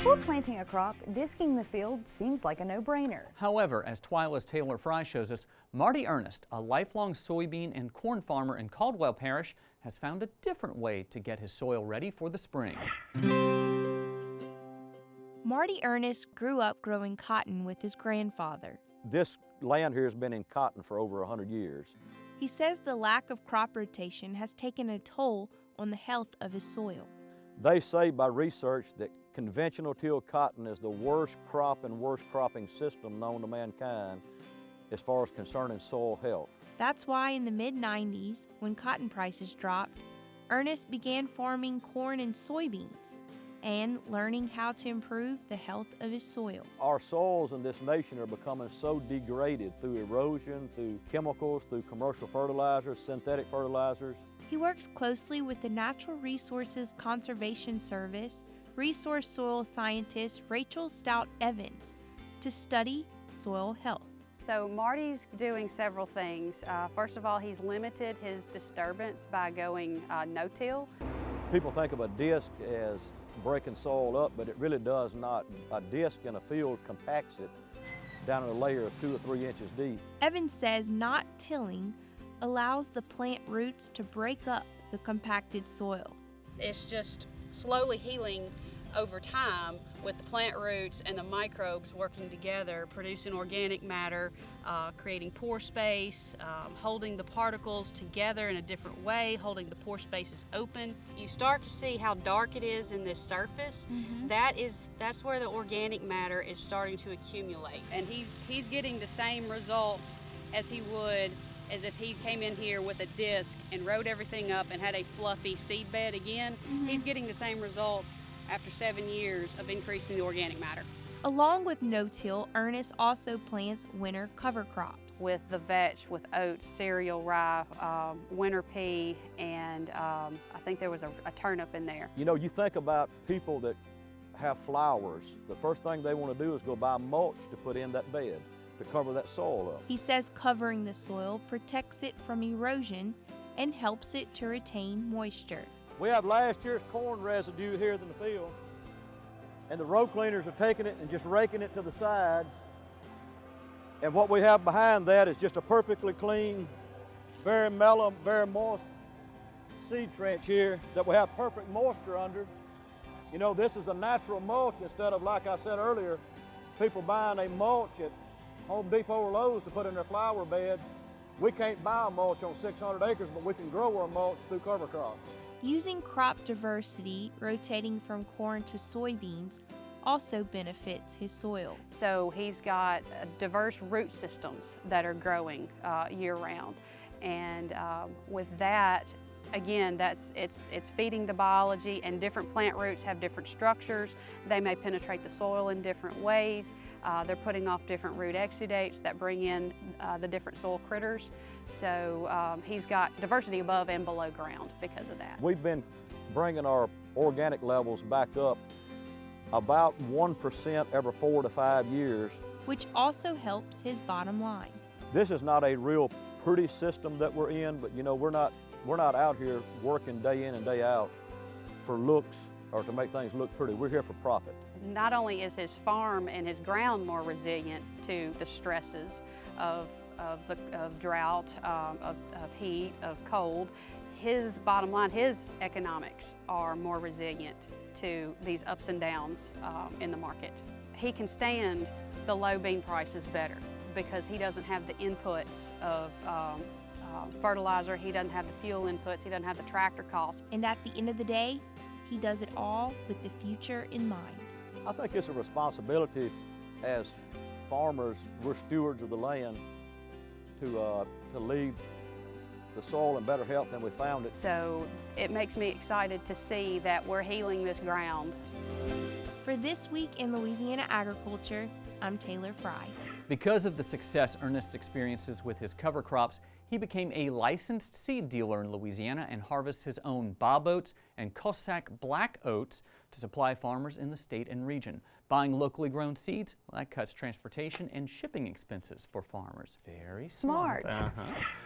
Before planting a crop, disking the field seems like a no-brainer. However, as Twyla's Taylor Frey shows us, Marty Earnest, a lifelong soybean and corn farmer in Caldwell Parish, has found a different way to get his soil ready for the spring. Marty Earnest grew up growing cotton with his grandfather. This land here has been in cotton for over 100 years. He says the lack of crop rotation has taken a toll on the health of his soil. They say by research that conventional till cotton is the worst crop and worst cropping system known to mankind as far as concerning soil health. That's why in the mid-90s, when cotton prices dropped, Ernest began farming corn and soybeans and learning how to improve the health of his soil. Our soils in this nation are becoming so degraded through erosion, through chemicals, through commercial fertilizers, synthetic fertilizers. He works closely with the Natural Resources Conservation Service resource soil scientist Rachel Stout Evans to study soil health. So Marty's doing several things. First of all, he's limited his disturbance by going no-till. People think of a disc as breaking soil up, but it really does not. A disc in a field compacts it down in a layer of 2 or 3 inches deep. Evans says not tilling allows the plant roots to break up the compacted soil. It's just slowly healing over time with the plant roots and the microbes working together, producing organic matter, creating pore space, holding the particles together in a different way, holding the pore spaces open. You start to see how dark it is in this surface. That's where the organic matter is starting to accumulate. And he's getting the same results as he would as if he came in here with a disc and rode everything up and had a fluffy seed bed again. He's getting the same results after 7 years of increasing the organic matter. Along with no-till, Ernest also plants winter cover crops. With the vetch, with oats, cereal, rye, winter pea, and I think there was a turnip in there. You know, you think about people that have flowers, the first thing they want to do is go buy mulch to put in that bed to cover that soil up. He says covering the soil protects it from erosion and helps it to retain moisture. We have last year's corn residue here in the field, and the row cleaners are taking it and just raking it to the sides. And what we have behind that is just a perfectly clean, very mellow, very moist seed trench here that we have perfect moisture under. You know, this is a natural mulch instead of, like I said earlier, people buying a mulch at Home Depot or Lowe's to put in their flower bed. We can't buy a mulch on 600 acres, but we can grow our mulch through cover crops. Using crop diversity, rotating from corn to soybeans, also benefits his soil. So he's got diverse root systems that are growing year-round. And with that, again, it's feeding the biology, and different plant roots have different structures. They may penetrate the soil in different ways. They're putting off different root exudates that bring in the different soil critters. So he's got diversity above and below ground because of that. We've been bringing our organic levels back up about 1% every 4 to 5 years. Which also helps his bottom line. This is not a real pretty system that we're in, but you know, we're not out here working day in and day out for looks or to make things look pretty. We're here for profit. Not only is his farm and his ground more resilient to the stresses of drought, of heat, of cold, his bottom line, his economics are more resilient to these ups and downs in the market. He can stand the low bean prices better because he doesn't have the inputs of fertilizer, he doesn't have the fuel inputs, he doesn't have the tractor costs. And at the end of the day, he does it all with the future in mind. I think it's a responsibility as farmers, we're stewards of the land, to leave the soil in better health than we found it. So it makes me excited to see that we're healing this ground. For This Week in Louisiana Agriculture, I'm Taylor Frey. Because of the success Ernest experiences with his cover crops, He became a licensed seed dealer in Louisiana and harvests his own Bob oats and Cossack black oats to supply farmers in the state and region. Buying locally grown seeds, well, that cuts transportation and shipping expenses for farmers. Very smart.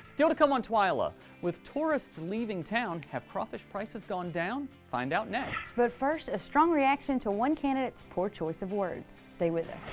Still to come on Twyla. With tourists leaving town, have crawfish prices gone down? Find out next. But first, a strong reaction to one candidate's poor choice of words. Stay with us.